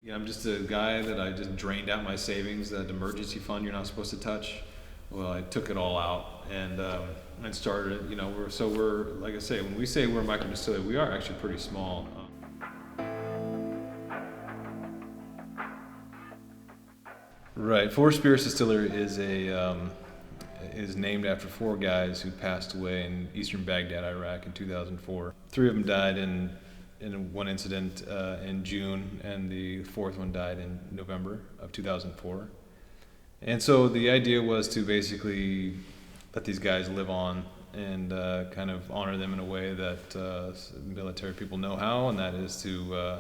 Yeah, I'm just a guy that I just drained out my savings, that emergency fund you're not supposed to touch. Well, I took it all out and started. We're like I say, when we say we're a micro distillery, we are actually pretty small. Right, Four Spirits Distillery is named after four guys who passed away in eastern Baghdad, Iraq, in 2004. Three of them died in one incident in June, and the fourth one died in November of 2004. And so the idea was to basically let these guys live on and kind of honor them in a way that military people know how, and that is to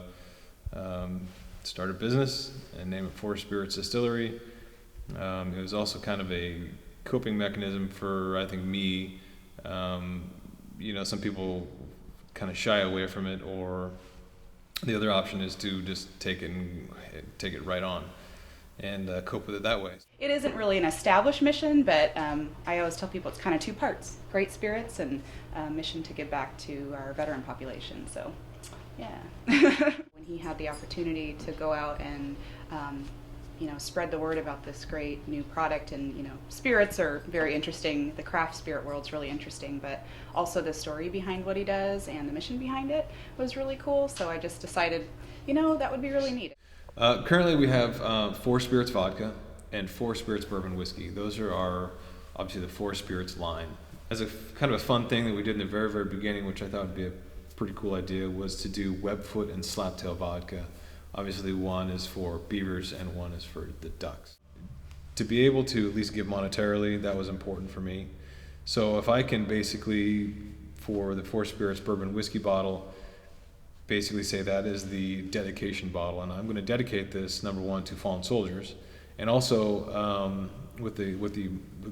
start a business and name it Four Spirits Distillery. It was also kind of a coping mechanism for, I think, me. Some people kind of shy away from it, or the other option is to just take it right on and cope with it that way. It isn't really an established mission, but I always tell people it's kind of two parts: great spirits and mission to give back to our veteran population. So, yeah. When he had the opportunity to go out and spread the word about this great new product, and spirits are very interesting. The craft spirit world's really interesting, but also the story behind what he does and the mission behind it was really cool. So I just decided, that would be really neat. Currently we have Four Spirits vodka and Four Spirits bourbon whiskey. Those are obviously the Four Spirits line. As a kind of a fun thing that we did in the very, very beginning, which I thought would be a pretty cool idea, was to do Webfoot and Slaptail vodka. Obviously one is for beavers and one is for the ducks. To be able to at least give monetarily, that was important for me. So if I can basically, for the Four Spirits bourbon whiskey bottle, basically say that is the dedication bottle, and I'm going to dedicate this, number one, to fallen soldiers, and also with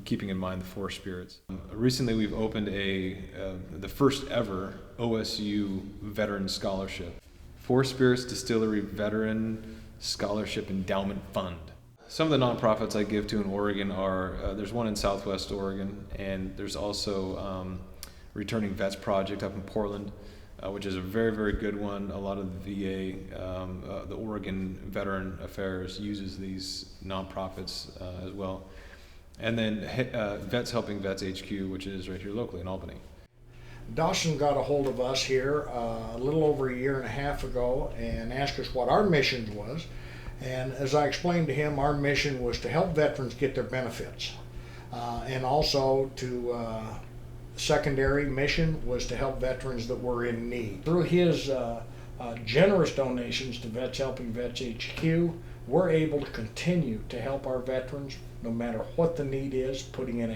keeping in mind the Four Spirits. Recently we've opened the first ever OSU Veteran Scholarship. Four Spirits Distillery Veteran Scholarship Endowment Fund. Some of the nonprofits I give to in Oregon are, there's one in Southwest Oregon, and there's also Returning Vets Project up in Portland, which is a very, very good one. A lot of the VA, the Oregon Veteran Affairs uses these nonprofits as well. And then Vets Helping Vets HQ, which is right here locally in Albany. Dawson got a hold of us here a little over a year and a half ago and asked us what our mission was. And as I explained to him, our mission was to help veterans get their benefits. And also secondary mission was to help veterans that were in need. Through his generous donations to Vets Helping Vets HQ, we're able to continue to help our veterans no matter what the need is, putting in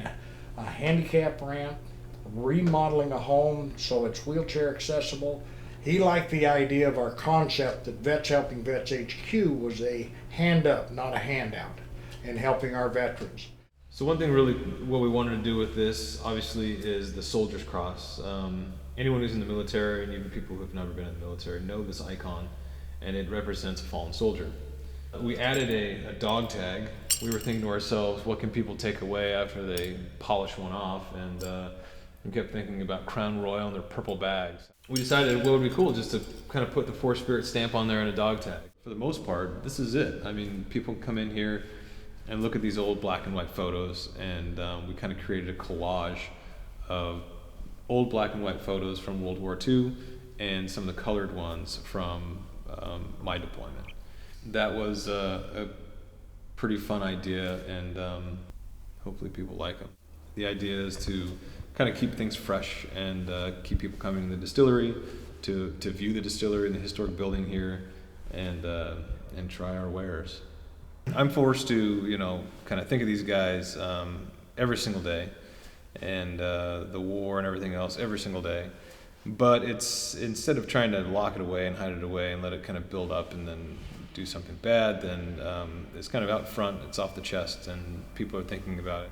a handicap ramp, remodeling a home so it's wheelchair accessible. He liked the idea of our concept that Vets Helping Vets HQ was a hand up, not a handout, in helping our veterans. So one thing really what we wanted to do with this, obviously, is the Soldier's Cross. Anyone who's in the military, and even people who have never been in the military, know this icon, and it represents a fallen soldier. We added a dog tag. We were thinking to ourselves, what can people take away after they polish one off? And we kept thinking about Crown Royal and their purple bags. We decided what would be cool just to kind of put the Four Spirit stamp on there and a dog tag. For the most part, this is it. I mean, people come in here and look at these old black and white photos, and we kind of created a collage of old black and white photos from World War II and some of the colored ones from my deployment. That was a pretty fun idea, and hopefully people like them. The idea is to kind of keep things fresh and keep people coming to the distillery to view the distillery and the historic building here and try our wares. I'm forced to, kind of think of these guys every single day, and the war and everything else every single day. But it's, instead of trying to lock it away and hide it away and let it kind of build up and then do something bad, then it's kind of out front, it's off the chest, and people are thinking about it.